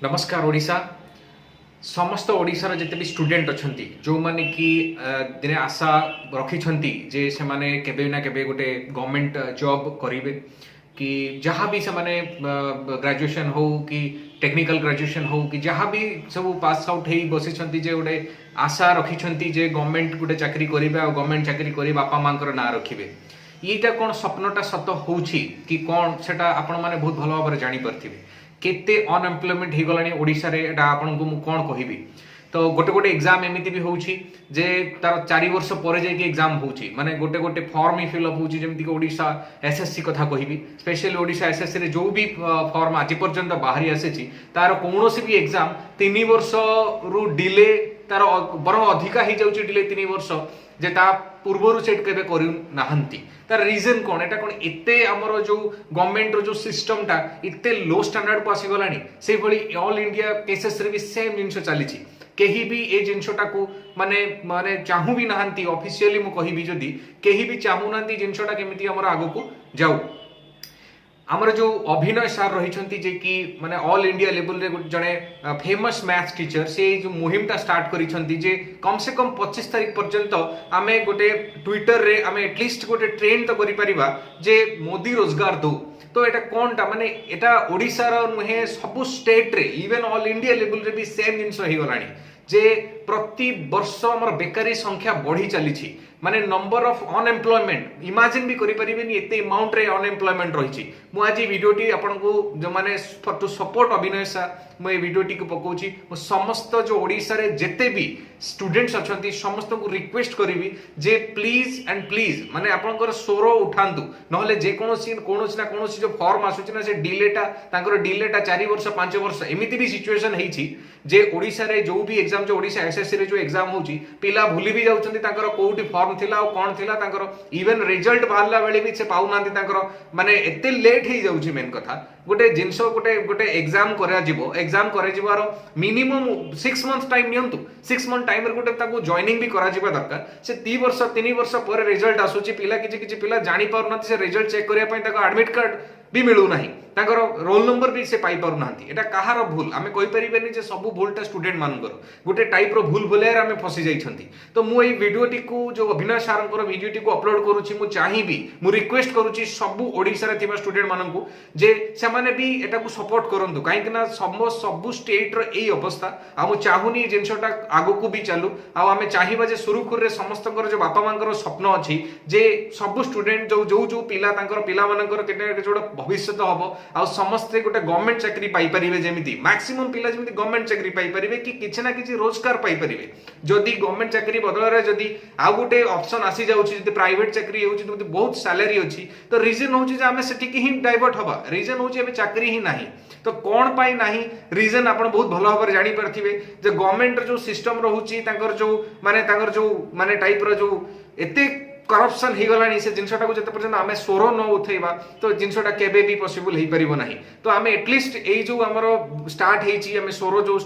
नमस्कार ओडिशा समस्त ओडिशार जिते भी स्टूडेंट अच्छा जो मैंने कि दिने आशा रखी जे से माने केबे ना केबे गोटे गवर्नमेंट जॉब करेंगे कि जहाँ भी से माने ग्रेजुएशन हो कि टेक्निकल ग्रेजुएशन हो कि जहाँ भी सब पास आउट हो बसी जे गोटे आशा रखी जे गवर्नमेंट गोटे चाकरी करेंगे और गवर्नमेंट चाकरी कर बापा माँ ना रखिए यहीटा कौन स्वप्नटा सत हो कि कौन से आपण मैंने बहुत भल भाव जानीपारे केते अनएम्प्लॉयमेंट हो गलानी ओडिशा रे एटा आपन को मु कोन कहिबी तो गोटे गोटे एग्जाम एमिति भी होउछि जे तार 4 वर्ष पर जे एग्जाम होउछि माने गोटे गोटे फॉर्म ही फिलअप होउछि जेमति कि ओडिशा एसएससी कथा कहिबी स्पेशली ओडिशा एसएससी रे जो भी फॉर्म आज पर्यंत बाहरी आसेछि तार कोनोसी भी एग्जाम 3 वर्ष रु डिले तार बरं अधिका ही जाउछि डिले 3 वर्ष जे ता पूर्वरु सेट केबे करू नाहंती तार रीजन कौन एटा कौन एते हमर जो गवर्नमेंट रो जो सिस्टम टा इते लो स्टैंडर्ड को आसी गलानी से भली ऑल इंडिया केसेस रे भी सेम जिंस चलीछि केही भी ए जिंसटा को माने माने चाहू भी नाहंती ऑफिशियली मु कहिबी जदी केही भी चाहू नांती जिंसटा केमिति हमर आगो को जाऊ आमर जो अभिनय सार रही जे कि माने ऑल इंडिया लेवल रे जड़े फेमस मैथ्स टीचर से जो मुहिमटा स्टार्ट करी जे कम से कम 25 तारीख पर्यंत आमे गोटे ट्विटर रे आमे एटलिस्ट गोटे ट्रेंड तो करि परिबा जे मोदी रोजगार दो तो एटा कोनटा माने एटा ओडिसा रो नुहे सब स्टेट रे इवन ऑल इंडिया लेवल रे भी सेम जिंस रही गलानी जे प्रति वर्ष हमर बेकारी संख्या बढ़ी चली माने नंबर ऑफ अनएम्प्लॉयमेंट इमेजिन भी करि परिबेनी एते अमाउंट रे अनएम्प्लॉयमेंट रही मु आज वीडियोटी आपन को जो माने टू सपोर्ट अभिनय सा मु ए वीडियोटी को पकोची मु समस्त जो ओडिसा रे जेते भी स्टूडेंट्स अछंती समस्त को रिक्वेस्ट करिवि जे प्लीज एंड प्लीज माने आपनकर स्वर उठांतु नहले जे कोनोसी ना कोनोसी जो फॉर्म आसुची ना से डिलेटा तांकर डिलेटा 4 वर्ष 5 वर्ष एमिति भी सिचुएशन हेछि जे ओडिसा रे जो भी एग्जाम जो ओडिसा एसएससी रे जो एग्जाम होछि पिला भूली भी जाउचंती तांकर कोउटी फॉर्म थिला और कोन थिला तांकर इवन रिजल्ट बाहरला बेले भी से पाउ नांती तांकर माने एते लेट हे जाउछि मेन कथा गोटे जिंस गोटे गोटे एग्जाम करा जिवो एग्जाम करे जिवार मिनिमम 6 मंथ टाइम नियंतु 6 मंथ टाइम रे गोटे ताको जॉइनिंग भी करा जिबा दरकार से 3 वर्ष पर रिजल्ट आसुची पिला किछि पिला जानि पारु नथि से रिजल्ट चेक करिया पई ताको एडमिट कार्ड भी मिलू नाही ताकर रोल नंबर भी से पाई पारु नांती एटा कहार भूल आमे कहि परिबेनी जे सब भूलटा स्टूडेंट मानकर गोटे टाइप रो भूल भुलेर आमे फसी जाइछंती तो मु एई वीडियोटी को जो अभिनय सारंकर वीडियोटी को अपलोड करूची मु चाहिबी मु रिक्वेस्ट करूची सब ओडिसा रे थिबा स्टूडेंट माननकु जे से माने भी एटा को सपोर्ट करंतु काहे कि ना सब स्टेट रो एई अवस्था आ मु चाहुनी जिंसटा आगो को भी चालू आ आमे चाहिबा जे सुरुखुर रे समस्तकर जो बापा मांकर स्वप्न अछि जे सब स्टूडेंट जो जो पिला तांकर पिला मानकर केते जोडा भविष्य हबो आ समस्ते गोटे गवर्नमेंट चाकरी पाई परिबे जेमिति मैक्सिमम पिला जेमिति गवर्नमेंट चाकरी पाई परिबे कि किछि ना किछि रोजगार पाई परिबे जदि गवर्नमेंट चाकरी बदल रे जदि आ गोटे ऑप्शन आसी जाउछि जदि प्राइवेट चाकरी होउछि तो बहुत सैलरी अछि तो रीजन होउछि जे हमें सेठी कि ही डाइवर्ट हबा रीजन होउछि एबे चाकरी ही नाही तो कोन पाई नाही रीजन आपण बहुत भलो भाबर जानि परथिबे जे गवर्नमेंट जो सिस्टम रहुछि तांकर जो माने टाइप रो जो एते करप्शन हो गलानी से जिनसटा को जते पर्यंत आमे स्वर न उठेबा तो जिनसटा केबे भी पॉसिबल हे परिबो नाही तो आमे एटलिस्ट एई जो हमरो स्टार्ट हेची आमे स्वर जो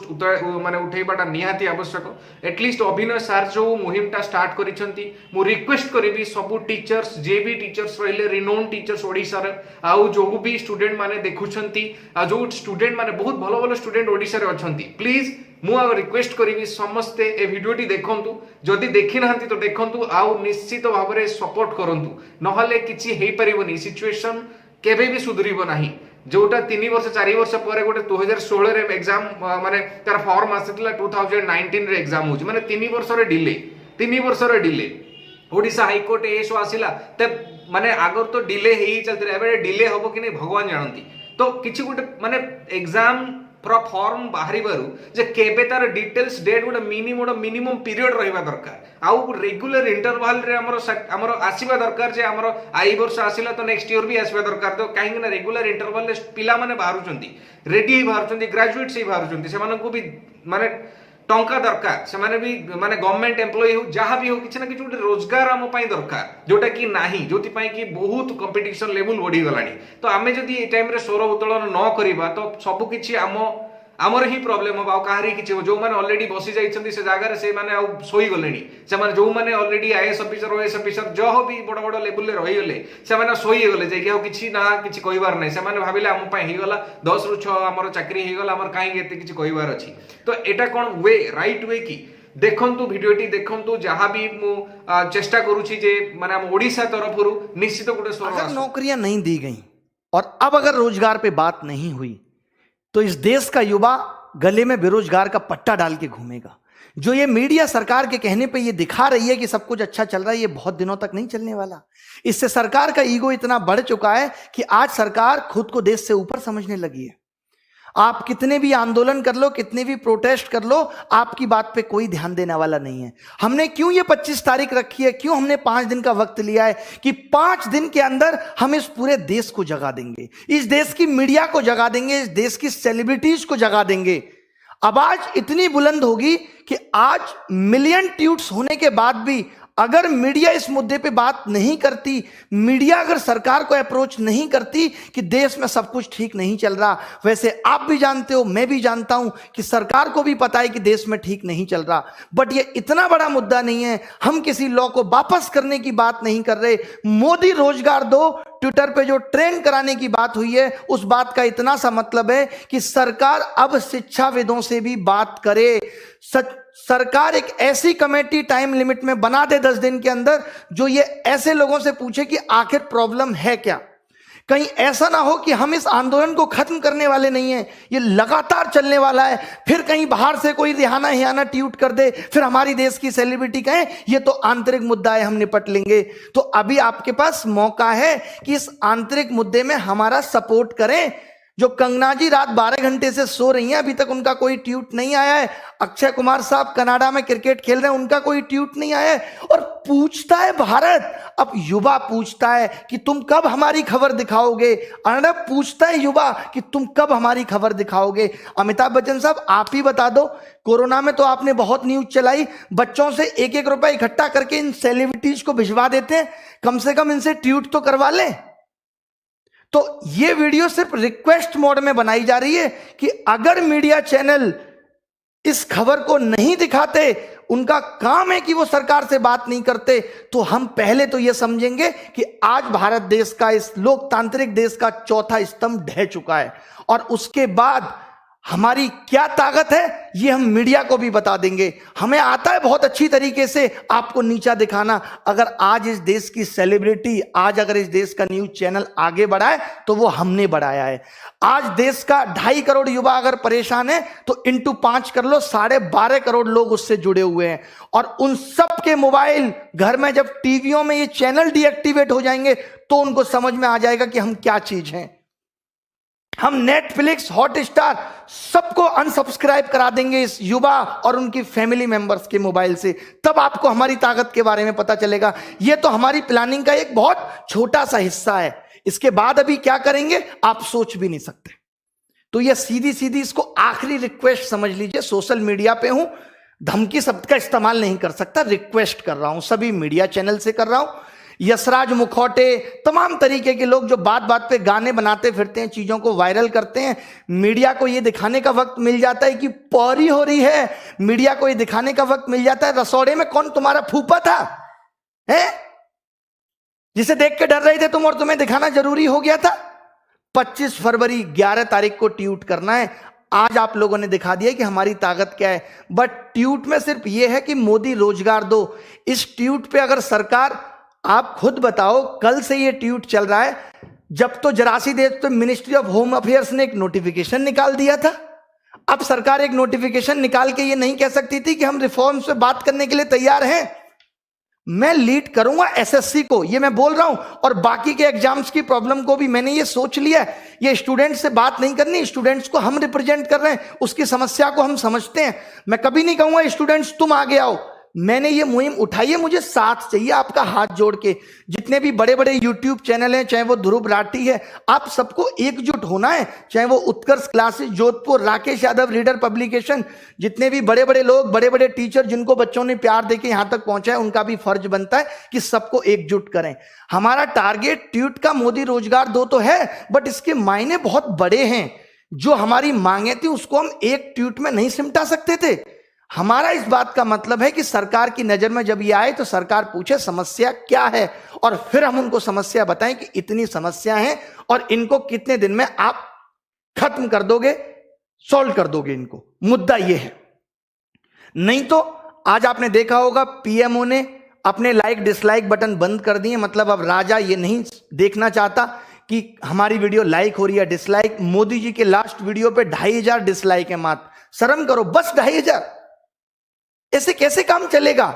माने उठेबाटा निहाती आवश्यक एटलिस्ट अभिनय सार जो मुहिमटा स्टार्ट करिसंती मु रिक्वेस्ट करबी सब टीचर्स जे भी टीचर्स रहले रिनोन टीचर्स ओडिसा रे आउ जो भी स्टूडेंट माने देखुछंती आ जो स्टूडेंट माने बहुत भलो भलो स्टूडेंट ओडिसा रे अछंती प्लीज मु रिक्वेस्ट करी समस्ते ए वीडियोटी देखंतु जदि देखि नाहंती तो देखंतु आउ निश्चित भाव में सपोर्ट करंतु नहले किछि हेई परिबोनी सिचुएशन केबे भी सुधरिबो नाही जोटा 3 वर्ष 4 वर्ष पर गोटे 2016 रे एग्जाम माने तार फॉर्म आसितला 2019 रे एग्जाम होछि माने 3 वर्ष रे डिले ओडिसा हाई कोर्ट एसो आसिला ते माने आगर तो डिले हेई चलते एबे डिले होबो कि नै भगवान जानंती तो किछि गोटे माने एग्जाम फॉर्म बाहरी बारू जे केबे तार डिटेल्स डेट गोटे मिनिमम पीरियड रहिबा दरकार आउ रेगुलर इंटरवल रे हमर आसीबा दरकार जे हमर आई वर्ष आसिला तो नेक्स्ट ईयर भी आसीबा दरकार तो काहे ना रेगुलर इंटरवल रे पिला माने बाहरुचंती रेडी ही बाहरुचंती ग्रेजुएट्स ही बाहरुचंती से मानन को भी माने टंका दरकार से माने भी माने गवर्नमेंट एम्प्लॉय हो जहाँ भी हो किसी ना किसी रोजगार आम दरकार जोटा कि नाही जोथि कि बहुत कंपटीशन लेवल बढ़ी गलानी तो आमे जदि ए टाइम रे स्वर उत्तोलन न करिबा तो सब किछि आम आमर ही प्रॉब्लम हम कहारी किछि जो माने ऑलरेडी बसी जाइछन्ती से जगह से माने आ सोई गलेनी से माने जो माने already IAS officer OS officer जो भी बड़ बड़ लेवल रे रही गले से माने सोई गले जे कि किछि ना किछि कहिबार नै से माने भाबिले हम पय ही गला 10 रु 6 हमर चाकरी ही गला हमर काहे एते किछि कहिबार अछि तो एटा कोन वे राइट वे की देखंतु वीडियोटी देखंतु जहां भी मु चेष्टा करूछि जे माने हम ओडिसा तरफरु निश्चित गुटे अगर नौकरियां नहीं दी गई और अब अगर रोजगार पे बात नहीं हुई तो इस देश का युवा गले में बेरोजगार का पट्टा डाल के घूमेगा। जो ये मीडिया सरकार के कहने पे ये दिखा रही है कि सब कुछ अच्छा चल रहा है, ये बहुत दिनों तक नहीं चलने वाला। इससे सरकार का ईगो इतना बढ़ चुका है कि आज सरकार खुद को देश से ऊपर समझने लगी है। आप कितने भी आंदोलन कर लो, कितने भी प्रोटेस्ट कर लो, आपकी बात पे कोई ध्यान देने वाला नहीं है। हमने क्यों ये 25 तारीख रखी है, क्यों हमने 5 दिन का वक्त लिया है कि 5 दिन के अंदर हम इस पूरे देश को जगा देंगे, इस देश की मीडिया को जगा देंगे, इस देश की सेलिब्रिटीज को जगा देंगे। आवाज इतनी बुलंद होगी कि आज मिलियन ट्वीट्स होने के बाद भी अगर मीडिया इस मुद्दे पे बात नहीं करती, मीडिया अगर सरकार को अप्रोच नहीं करती कि देश में सब कुछ ठीक नहीं चल रहा, वैसे आप भी जानते हो, मैं भी जानता हूं कि सरकार को भी पता है कि देश में ठीक नहीं चल रहा, बट ये इतना बड़ा मुद्दा नहीं है। हम किसी लॉ को वापस करने की बात नहीं कर रहे। मोदी रोजगार दो ट्विटर पे जो ट्रेंड कराने की बात हुई है, उस बात का इतना सा मतलब है कि सरकार अब शिक्षाविदों से भी बात करे। सरकार एक ऐसी कमेटी टाइम लिमिट में बना दे 10 दिन के अंदर, जो ये ऐसे लोगों से पूछे कि आखिर प्रॉब्लम है क्या। कहीं ऐसा ना हो कि हम इस आंदोलन को खत्म करने वाले नहीं हैं, ये लगातार चलने वाला है, फिर कहीं बाहर से कोई रिहाना हियाना ट्वीट कर दे, फिर हमारी देश की सेलिब्रिटी कहे ये तो आंतरिक मुद्दा है, हम निपट लेंगे। तो अभी आपके पास मौका है कि इस आंतरिक मुद्दे में हमारा सपोर्ट करें। जो कंगना जी रात 12 घंटे से सो रही हैं, अभी तक उनका कोई ट्वीट नहीं आया है। अक्षय कुमार साहब कनाडा में क्रिकेट खेल रहे हैं, उनका कोई ट्वीट नहीं आया है। और पूछता है भारत, अब युवा पूछता है कि तुम कब हमारी खबर दिखाओगे। अर्णब पूछता है युवा कि तुम कब हमारी खबर दिखाओगे। अमिताभ बच्चन साहब आप ही बता दो, कोरोना में तो आपने बहुत न्यूज चलाई, बच्चों से 1-1 रुपए इकट्ठा करके इन सेलिब्रिटीज को भिजवा देते हैं, कम से कम इनसे ट्वीट तो करवा लें। तो ये वीडियो सिर्फ रिक्वेस्ट मोड में बनाई जा रही है कि अगर मीडिया चैनल इस खबर को नहीं दिखाते, उनका काम है कि वो सरकार से बात नहीं करते, तो हम पहले तो ये समझेंगे कि आज भारत देश का, इस लोकतांत्रिक देश का चौथा स्तंभ ढह चुका है। और उसके बाद हमारी क्या ताकत है ये हम मीडिया को भी बता देंगे। हमें आता है बहुत अच्छी तरीके से आपको नीचा दिखाना। अगर आज इस देश की सेलिब्रिटी, आज अगर इस देश का न्यूज चैनल आगे बढ़ा है तो वो हमने बढ़ाया है। आज देश का 2.5 करोड़ युवा अगर परेशान है तो इंटू 5 कर लो, 12.5 करोड़ लोग उससे जुड़े हुए हैं। और उन सब के मोबाइल घर में जब टीवियों में ये चैनल डीएक्टिवेट हो जाएंगे तो उनको समझ में आ जाएगा कि हम क्या चीज हैं। हम नेटफ्लिक्स, हॉटस्टार सबको अनसब्सक्राइब करा देंगे इस युवा और उनकी फैमिली मेंबर्स के मोबाइल से, तब आपको हमारी ताकत के बारे में पता चलेगा। यह तो हमारी प्लानिंग का एक बहुत छोटा सा हिस्सा है। इसके बाद अभी क्या करेंगे आप सोच भी नहीं सकते। तो यह सीधी सीधी इसको आखिरी रिक्वेस्ट समझ लीजिए। सोशल मीडिया पे हूं, धमकी शब्द का इस्तेमाल नहीं कर सकता, रिक्वेस्ट कर रहा हूं, सभी मीडिया चैनल से कर रहा हूं। यशराज मुखौटे, तमाम तरीके के लोग जो बात बात पे गाने बनाते फिरते हैं, चीजों को वायरल करते हैं, मीडिया को ये दिखाने का वक्त मिल जाता है कि पौरी हो रही है, मीडिया को ये दिखाने का वक्त मिल जाता है रसोड़े में कौन तुम्हारा फूफा था है, जिसे देख के डर रहे थे तुम और तुम्हें दिखाना जरूरी हो गया था। 25 फरवरी 11 तारीख को ट्वीट करना है। आज आप लोगों ने दिखा दिया कि हमारी ताकत क्या है। बट ट्वीट में सिर्फ यह है कि मोदी रोजगार दो। इस ट्वीट पे अगर सरकार, आप खुद बताओ, कल से ये ट्वीट चल रहा है, जब तो जरासी देश पे मिनिस्ट्री ऑफ होम अफेयर्स ने एक नोटिफिकेशन निकाल दिया था। अब सरकार एक नोटिफिकेशन निकाल के ये नहीं कह सकती थी कि हम रिफॉर्म्स पे बात करने के लिए तैयार हैं। मैं लीड करूंगा एसएससी को, ये मैं बोल रहा हूं, और बाकी के एग्जाम्स की प्रॉब्लम को भी मैंने ये सोच लिया। ये स्टूडेंट्स से बात नहीं करनी, स्टूडेंट्स को हम रिप्रेजेंट कर रहे हैं, उसकी समस्या को हम समझते हैं। मैं कभी नहीं कहूंगा स्टूडेंट्स तुम आगे आओ। मैंने ये मुहिम उठाई है, मुझे साथ चाहिए आपका, हाथ जोड़ के। जितने भी बड़े बड़े यूट्यूब चैनल हैं, चाहे वो ध्रुव राठी है, आप सबको एकजुट होना है। चाहे वो Utkarsh classes Jodhpur, Rakesh Yadav reader publication, जितने भी बड़े बड़े लोग, बड़े बड़े टीचर जिनको बच्चों ने प्यार देके यहां तक पहुंचा है, उनका भी फर्ज बनता है कि सबको एकजुट करें। हमारा टारगेट ट्वीट का मोदी रोजगार दो तो है, बट इसके मायने बहुत बड़े हैं। जो हमारी मांगे थी उसको हम एक ट्वीट में नहीं सिमटा सकते थे। हमारा इस बात का मतलब है कि सरकार की नजर में जब ये आए तो सरकार पूछे समस्या क्या है, और फिर हम उनको समस्या बताएं कि इतनी समस्या है और इनको कितने दिन में आप खत्म कर दोगे, सॉल्व कर दोगे इनको। मुद्दा ये है। नहीं तो आज आपने देखा होगा पीएमओ ने अपने लाइक डिसलाइक बटन बंद कर दिए। मतलब अब राजा ये नहीं देखना चाहता कि हमारी वीडियो लाइक हो रही है डिसलाइक। मोदी जी के लास्ट वीडियो पे 2500 डिसलाइक है मात्र। शर्म करो, बस 2500। ऐसे कैसे काम चलेगा?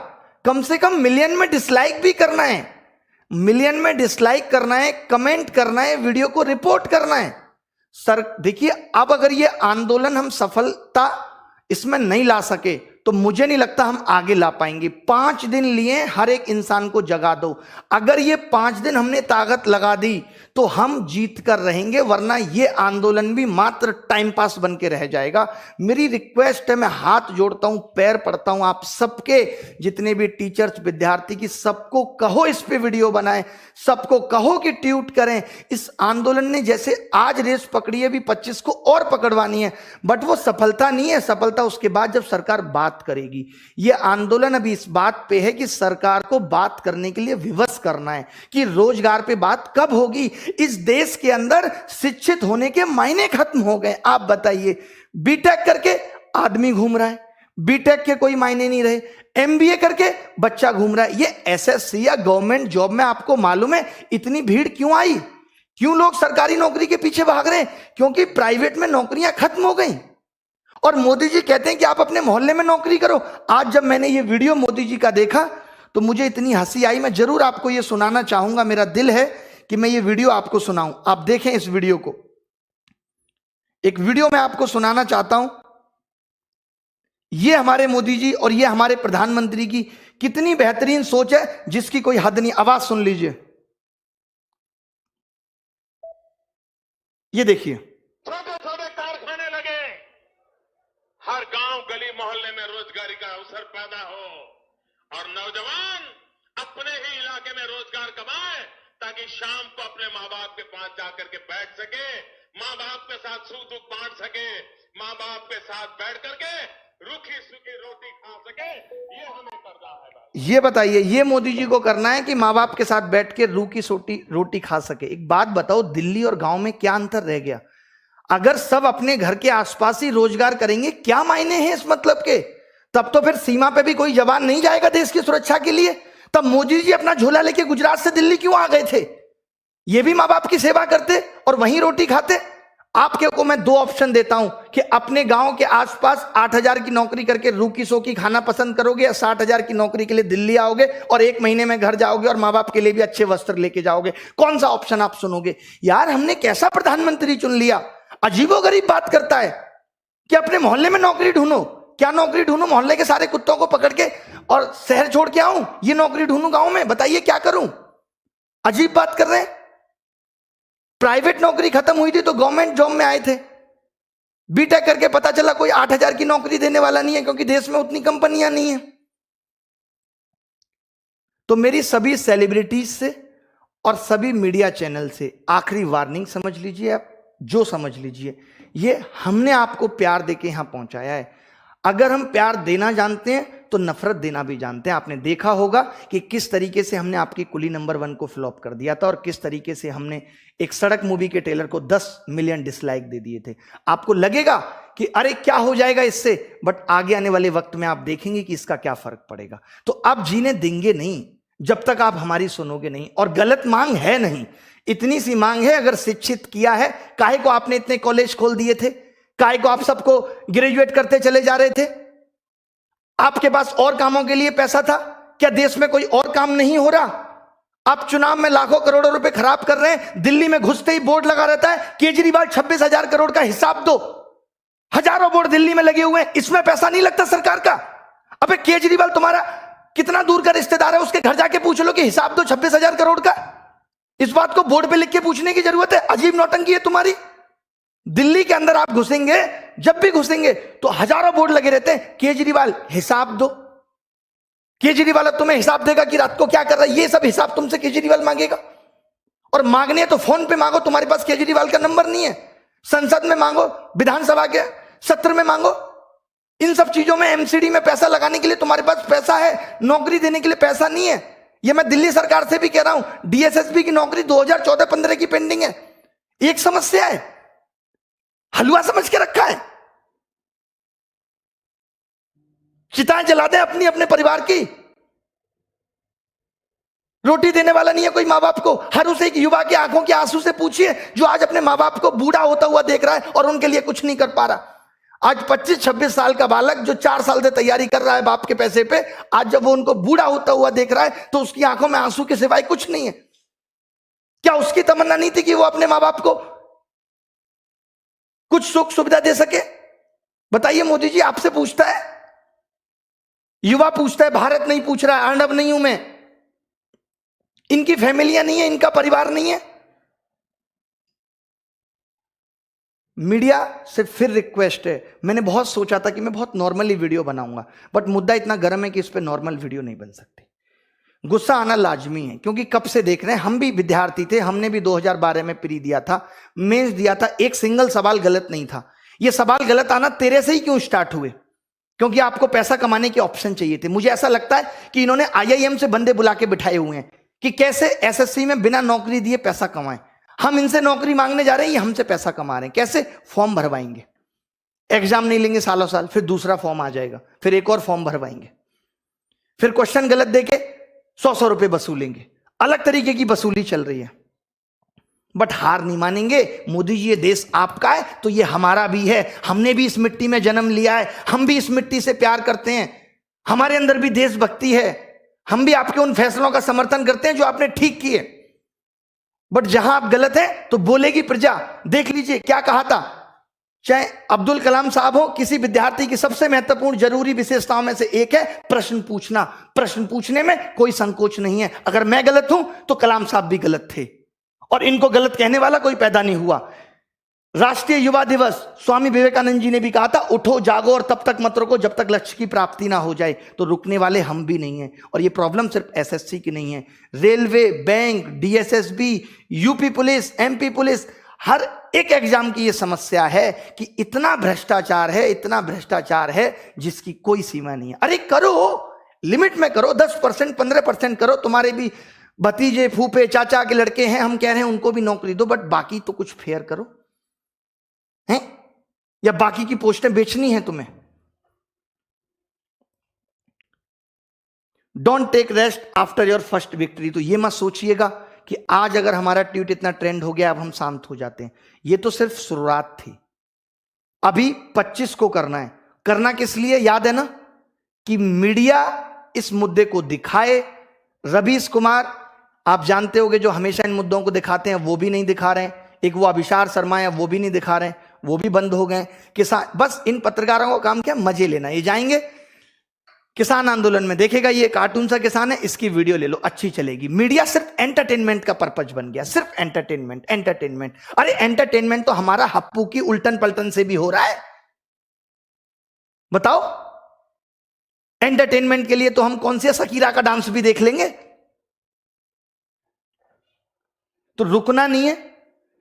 कम से कम मिलियन में डिसलाइक भी करना है, मिलियन में डिसलाइक करना है, कमेंट करना है, वीडियो को रिपोर्ट करना है। सर देखिए, अब अगर ये आंदोलन हम सफलता इसमें नहीं ला सके तो मुझे नहीं लगता हम आगे ला पाएंगे। 5 दिन लिए हर एक इंसान को जगा दो। अगर ये 5 दिन हमने ताकत लगा दी तो हम जीत कर रहेंगे, वरना ये आंदोलन भी मात्र टाइम पास बन के रह जाएगा। मेरी रिक्वेस्ट है, मैं हाथ जोड़ता हूं, पैर पड़ता हूं आप सबके, जितने भी टीचर्स विद्यार्थी की, सबको कहो इस पे वीडियो बनाएं, सबको कहो कि ट्वीट करें। इस आंदोलन ने जैसे आज रेस पकड़ी है, भी 25 को और पकड़वानी है, बट वो सफलता नहीं है। सफलता उसके बाद जब सरकार बात करेगी। यह आंदोलन अभी इस बात पे है कि सरकार को बात करने के लिए विवश करना है कि रोजगार पे बात कब होगी। इस देश के अंदर शिक्षित होने के मायने खत्म हो गए। आप बताइए, बीटेक करके आदमी घूम रहा है, बीटेक के कोई मायने नहीं रहे, एमबीए करके बच्चा घूम रहा है। ये एसएससी या गवर्नमेंट जॉब में आपको मालूम है इतनी भीड़ क्यों आई? क्यों लोग सरकारी नौकरी के पीछे भाग रहे हैं? क्योंकि प्राइवेट में नौकरियां खत्म हो गई और मोदी जी कहते हैं कि आप अपने मोहल्ले में नौकरी करो। आज जब मैंने ये वीडियो मोदी जी का देखा तो मुझे इतनी हंसी आई। मैं जरूर आपको ये सुनाना चाहूंगा, मेरा दिल है कि मैं ये वीडियो आपको सुनाऊं। आप देखें इस वीडियो को। एक वीडियो मैं आपको सुनाना चाहता हूं। ये हमारे मोदी जी और ये हमारे प्रधानमंत्री की कितनी बेहतरीन सोच है, जिसकी कोई हद नहीं। आवाज सुन लीजिए, ये देखिए। हर गांव गली मोहल्ले में रोजगारी का अवसर पैदा हो और नौजवान अपने ही इलाके में रोजगार कमाए, ताकि शाम को अपने माँ बाप के पास जाकर के बैठ सके, माँ बाप के साथ सुख दुख बांट सके, माँ बाप के साथ बैठ करके रूखी सूखी रोटी खा सके। ये हमें करना है बस। ये बताइए, ये मोदी जी को करना है कि माँ बाप के साथ बैठ के रूखी रोटी खा सके। एक बात बताओ, दिल्ली और गांव में क्या अंतर रह गया? अगर सब अपने घर के आसपास ही रोजगार करेंगे, क्या मायने हैं इस मतलब के? तब तो फिर सीमा पे भी कोई जवान नहीं जाएगा देश की सुरक्षा के लिए। तब मोदी जी अपना झोला लेके गुजरात से दिल्ली क्यों आ गए थे? ये भी माँ बाप की सेवा करते और वहीं रोटी खाते। आपके को मैं 2 ऑप्शन देता हूं कि अपने गांव के आसपास 8000 की नौकरी करके रूखी सोखी खाना पसंद करोगे, या 60,000 की नौकरी के लिए दिल्ली आओगे और 1 महीने में घर जाओगे और माँ बाप के लिए भी अच्छे वस्त्र लेके जाओगे। कौन सा ऑप्शन आप सुनोगे? यार, हमने कैसा प्रधानमंत्री चुन लिया? अजीबोगरीब बात करता है कि अपने मोहल्ले में नौकरी ढूंढो। क्या नौकरी ढूंढो? मोहल्ले के सारे कुत्तों को पकड़ के और शहर छोड़ के आऊं? ये नौकरी ढूंढूं गांव में? बताइए क्या करूं? अजीब बात कर रहे हैं। प्राइवेट नौकरी खत्म हुई थी तो गवर्नमेंट जॉब में आए थे। बीटेक करके पता चला कोई 8000 की नौकरी देने वाला नहीं है, क्योंकि देश में उतनी कंपनियां नहीं है। तो मेरी सभी सेलिब्रिटीज से और सभी मीडिया चैनल से आखिरी वार्निंग समझ लीजिए, आप जो समझ लीजिए, ये हमने आपको प्यार देके यहां पहुंचाया है। अगर हम प्यार देना जानते हैं तो नफरत देना भी जानते हैं। आपने देखा होगा कि किस तरीके से हमने आपकी कुली नंबर 1 को फ्लॉप कर दिया था और किस तरीके से हमने एक सड़क मूवी के ट्रेलर को 10 मिलियन डिसलाइक दे दिए थे। आपको लगेगा कि अरे क्या हो जाएगा इससे, बट आगे आने वाले वक्त में आप देखेंगे कि इसका क्या फर्क पड़ेगा। तो आप जीने देंगे नहीं जब तक आप हमारी सुनोगे नहीं। और गलत मांग है नहीं, इतनी सी मांग है। अगर शिक्षित किया है, काहे को आपने इतने कॉलेज खोल दिए थे? काहे को आप सबको ग्रेजुएट करते चले जा रहे थे? आपके पास और कामों के लिए पैसा था क्या? देश में कोई और काम नहीं हो रहा? आप चुनाव में लाखों करोड़ों रुपए खराब कर रहे हैं। दिल्ली में घुसते ही बोर्ड लगा रहता है, केजरीवाल 26,000 करोड़ का हिसाब दो। हजारों बोर्ड दिल्ली में लगे हुए हैं, इसमें पैसा नहीं लगता सरकार का? अबे केजरीवाल तुम्हारा कितना दूर का रिश्तेदार है, उसके घर जाके पूछ लो कि हिसाब दो 26,000 करोड़ का। इस बात को बोर्ड पे लिख के पूछने की जरूरत है? अजीब नौटंकी है तुम्हारी। दिल्ली के अंदर आप घुसेंगे, जब भी घुसेंगे तो हजारों बोर्ड लगे रहते हैं, केजरीवाल हिसाब दो। केजरीवाल तुम्हें हिसाब देगा कि रात को क्या कर रहा है, ये सब हिसाब तुमसे केजरीवाल मांगेगा। और मांगने तो फोन पे मांगो, तुम्हारे पास केजरीवाल का नंबर नहीं है। संसद में मांगो, विधानसभा के सत्र में मांगो। इन सब चीजों में एमसीडी में पैसा लगाने के लिए तुम्हारे पास पैसा है, नौकरी देने के लिए पैसा नहीं है। ये मैं दिल्ली सरकार से भी कह रहा हूं, डीएसएसपी की नौकरी 2014-15 की पेंडिंग है। एक समस्या है, हलवा समझ के रखा है। चिताएं जला दें अपनी अपने परिवार की, रोटी देने वाला नहीं है कोई माँ बाप को। हर उस एक युवा के आंखों के आंसू से पूछिए जो आज अपने माँ बाप को बूढ़ा होता हुआ देख रहा है और उनके लिए कुछ नहीं कर पा रहा। आज 25-26 साल का बालक जो 4 साल से तैयारी कर रहा है बाप के पैसे पे, आज जब वो उनको बूढ़ा होता हुआ देख रहा है तो उसकी आंखों में आंसू के सिवाय कुछ नहीं है। क्या उसकी तमन्ना नहीं थी कि वो अपने माँ बाप को कुछ सुख सुविधा दे सके? बताइए मोदी जी, आपसे पूछता है, युवा पूछता है, भारत नहीं पूछ रहा है। अर्नब नहीं हूं मैं, इनकी फैमिलियां नहीं है, इनका परिवार नहीं है। मीडिया से फिर रिक्वेस्ट है, मैंने बहुत सोचा था कि मैं बहुत नॉर्मली वीडियो बनाऊंगा, बट मुद्दा इतना गर्म है कि इस पे नॉर्मल वीडियो नहीं बन सकती। गुस्सा आना लाजमी है, क्योंकि कब से देख रहे हैं, हम भी विद्यार्थी थे, हमने भी 2012 में प्री दिया था, मेंस दिया था, एक सिंगल सवाल गलत नहीं था। ये सवाल गलत आना तेरे से ही क्यों स्टार्ट हुए? क्योंकि आपको पैसा कमाने के ऑप्शन चाहिए थे। मुझे ऐसा लगता है कि इन्होंने आईआईएम से बंदे बुला के बिठाए हुए हैं कि कैसे एसएससी में बिना नौकरी दिए पैसा कमाएं। हम इनसे नौकरी मांगने जा रहे हैं, ये हमसे पैसा कमा रहे हैं। कैसे? फॉर्म भरवाएंगे, एग्जाम नहीं लेंगे सालों साल, फिर दूसरा फॉर्म आ जाएगा, फिर एक और फॉर्म भरवाएंगे, फिर क्वेश्चन गलत देके 100 रुपए वसूलेंगे। अलग तरीके की वसूली चल रही है, बट हार नहीं मानेंगे। मोदी जी, ये देश आपका है तो ये हमारा भी है। हमने भी इस मिट्टी में जन्म लिया है, हम भी इस मिट्टी से प्यार करते हैं, हमारे अंदर भी देशभक्ति है। हम भी आपके उन फैसलों का समर्थन करते हैं जो आपने ठीक किए, बट जहां आप गलत हैं तो बोलेगी प्रजा। देख लीजिए क्या कहा था, चाहे अब्दुल कलाम साहब हो, किसी विद्यार्थी की सबसे महत्वपूर्ण जरूरी विशेषताओं में से एक है प्रश्न पूछना। प्रश्न पूछने में कोई संकोच नहीं है। अगर मैं गलत हूं तो कलाम साहब भी गलत थे, और इनको गलत कहने वाला कोई पैदा नहीं हुआ। राष्ट्रीय युवा दिवस, स्वामी विवेकानंद जी ने भी कहा था, उठो जागो और तब तक मत रुको जब तक लक्ष्य की प्राप्ति ना हो जाए। तो रुकने वाले हम भी नहीं हैं। और ये प्रॉब्लम सिर्फ एसएससी की नहीं है, railway, bank, DSSB, UP police, MP police, हर एक एग्जाम की ये समस्या है कि इतना भ्रष्टाचार है, इतना भ्रष्टाचार है जिसकी कोई सीमा नहीं है। अरे करो, लिमिट में करो, 10%, 15% करो। तुम्हारे भी भतीजे, फूफे, चाचा के लड़के हैं, हम कह रहे हैं उनको भी नौकरी दो, बट बाकी तो कुछ फेयर करो हैं? या बाकी की पोस्टें बेचनी है तुम्हें? Don't take rest after your first victory. तो ये मत सोचिएगा कि आज अगर हमारा ट्वीट इतना ट्रेंड हो गया अब हम शांत हो जाते हैं। ये तो सिर्फ शुरुआत थी, अभी 25 को करना है। करना किस लिए याद है ना, कि मीडिया इस मुद्दे को दिखाए। रवीश कुमार आप जानते होंगे जो हमेशा इन मुद्दों को दिखाते हैं, वो भी नहीं दिखा रहे हैं। एक वो अभिसार शर्मा है, वो भी नहीं दिखा रहे हैं, वो भी बंद हो गए। किसान, बस इन पत्रकारों का काम क्या, मजे लेना। ये जाएंगे किसान आंदोलन में, देखेगा ये कार्टून सा किसान है, इसकी वीडियो ले लो, अच्छी चलेगी। मीडिया सिर्फ एंटरटेनमेंट का पर्पज बन गया, सिर्फ एंटरटेनमेंट, एंटरटेनमेंट। अरे एंटरटेनमेंट तो हमारा हप्पू की उल्टन पलटन से भी हो रहा है। बताओ, एंटरटेनमेंट के लिए तो हम कौन सी शकीरा का डांस भी देख लेंगे। तो रुकना नहीं है।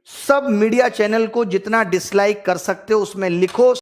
सब मीडिया चैनल को जितना डिसलाइक कर सकते हो उसमें लिखो।